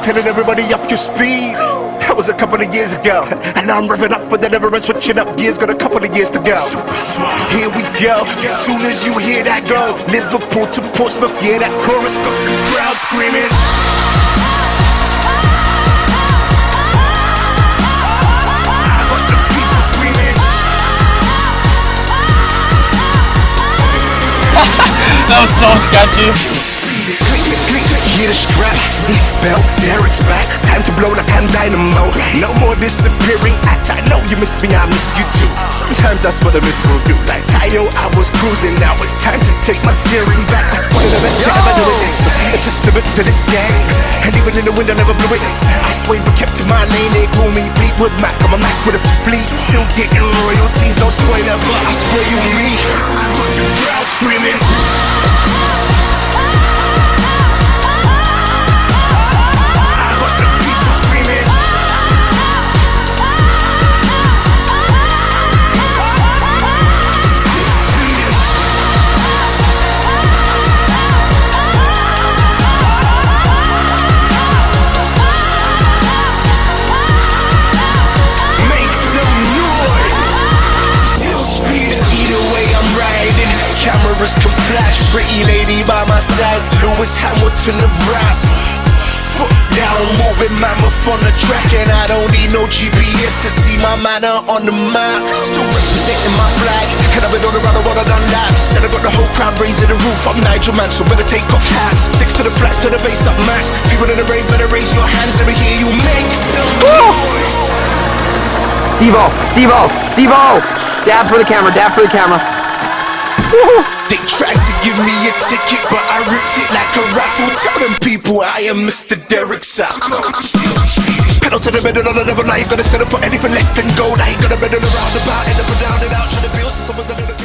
Telling everybody up your speed. That was a couple of years ago, and now I'm revving up for the never end, switching up gears. Got a couple of years to go. Here we go. Soon as you hear that go, Liverpool to Portsmouth, yeah, that chorus got the crowd screaming. I got the people screaming. That was so sketchy. Hear the strap, seatbelt, there it's back. Time to blow like I'm dynamo. No more disappearing act. I know you missed me, I missed you too. Sometimes that's what a miss will do. Like Tayo, I was cruising. Now it's time to take my steering back. One of the best to ever do it. A testament to this gang. And even in the wind I never blew it. I swayed but kept to my lane. They call me Fleetwood Mac. I'm a Mac with a fleet. Still getting royalties, no spoiler, but I swear you me. I got the crowd screaming. Cameras can flash, pretty lady by my side, Lewis Hamilton the rap. Foot down, moving mammoth on the track, and I don't need no GPS to see my manner on the map. Still representing my flag, and I've been all around the world, I've done laps. Said I got the whole crowd raising the roof, I'm Nigel Man, so better take off hats. Next to the flats, to the bass up max. People in the rain, better raise your hands, let me hear you make some noise. Steve-O, Steve-O, Steve-O! Dab for the camera, dab for the camera. They tried to give me a ticket, but I ripped it like a raffle. Tell them people I am Mr. Derek Sack. Pedal to the metal on the level, now you gotta settle for anything less than gold. I ain't gonna meddle around about, end up and down and out, trying to build so someone's a little